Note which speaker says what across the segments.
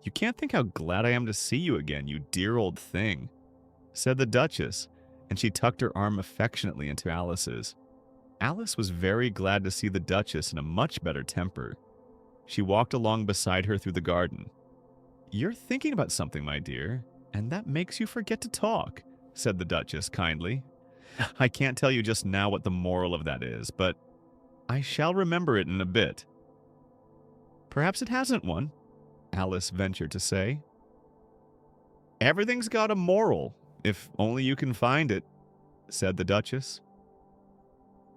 Speaker 1: "You can't think how glad I am to see you again, you dear old thing," said the Duchess, and she tucked her arm affectionately into Alice's. Alice was very glad to see the Duchess in a much better temper. She walked along beside her through the garden. "You're thinking about something, my dear, and that makes you forget to talk," said the Duchess kindly. "I can't tell you just now what the moral of that is, but I shall remember it in a bit." "Perhaps it hasn't one," Alice ventured to say. "Everything's got a moral, if only you can find it," said the Duchess.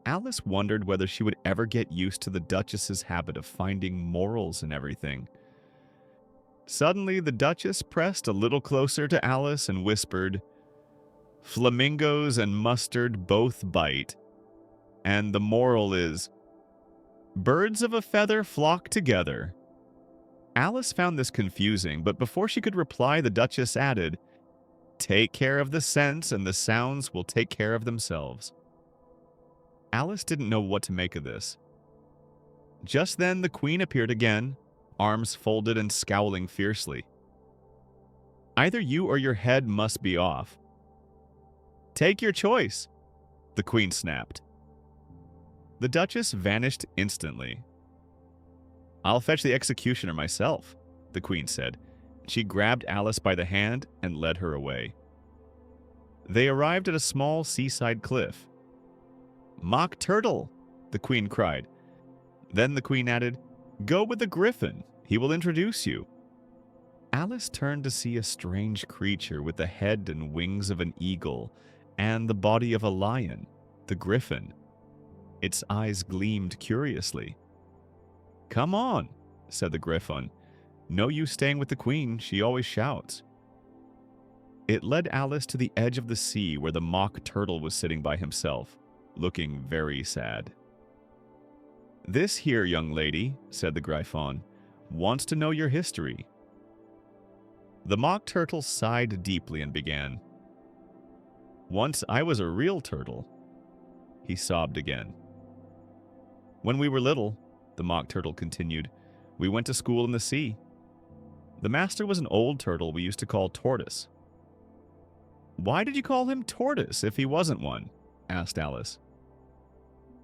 Speaker 1: Alice wondered whether she would ever get used to the Duchess's habit of finding morals in everything. Suddenly, the Duchess pressed a little closer to Alice and whispered, "Flamingos and mustard both bite, and the moral is, birds of a feather flock together." Alice found this confusing, but before she could reply, the Duchess added, "Take care of the scents, and the sounds will take care of themselves." Alice didn't know what to make of this. Just then the Queen appeared again, arms folded and scowling fiercely. "Either you or your head must be off." "Take your choice," the Queen snapped. The Duchess vanished instantly. "I'll fetch the executioner myself," the Queen said. She grabbed Alice by the hand and led her away. They arrived at a small seaside cliff. "Mock Turtle," the Queen cried. Then the Queen added, "Go with the Griffin. He will introduce you." Alice turned to see a strange creature with the head and wings of an eagle and the body of a lion, the Griffin. Its eyes gleamed curiously. "Come on," said the Griffin. "No use staying with the Queen, she always shouts." It led Alice to the edge of the sea where the Mock Turtle was sitting by himself, looking very sad. "This here young lady," said the Griffon, "wants to know your history." The Mock Turtle sighed deeply and began, "Once I was a real turtle." He sobbed again. "When we were little," the Mock Turtle continued, "we went to school in the sea. The master was an old turtle we used to call Tortoise." "Why did you call him Tortoise if he wasn't one?" asked Alice.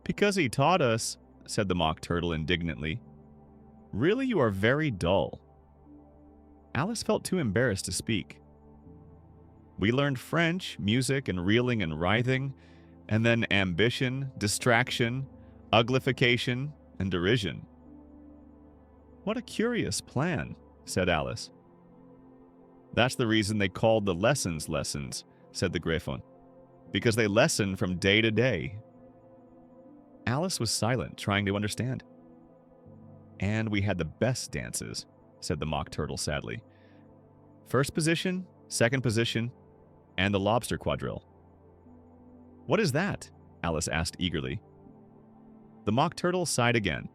Speaker 1: "Because he taught us," said the Mock Turtle indignantly. "Really, you are very dull." Alice felt too embarrassed to speak. "We learned French, music, and reeling and writhing, and then ambition, distraction, uglification, and derision." "What a curious plan," said Alice. "That's the reason they called the lessons lessons," said the Griffon, "because they lesson from day to day." Alice was silent, trying to understand. "And we had the best dances," said the Mock Turtle sadly. "First position, second position, and the lobster quadrille." "What is that?" Alice asked eagerly. The Mock Turtle sighed again.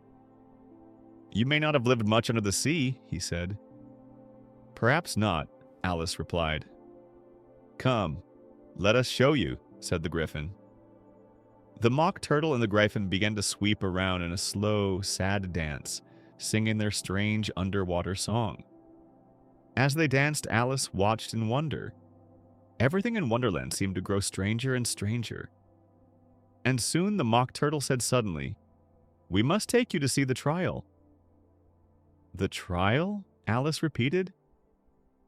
Speaker 1: "You may not have lived much under the sea," he said. "Perhaps not," Alice replied. "Come, let us show you," said the Griffin. The Mock Turtle and the Griffin began to sweep around in a slow, sad dance, singing their strange underwater song. As they danced, Alice watched in wonder. Everything in Wonderland seemed to grow stranger and stranger. And soon the Mock Turtle said suddenly, "We must take you to see the trial." "The trial?" Alice repeated.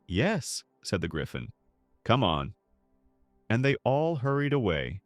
Speaker 1: "Yes," said the Griffin. "Come on." And they all hurried away.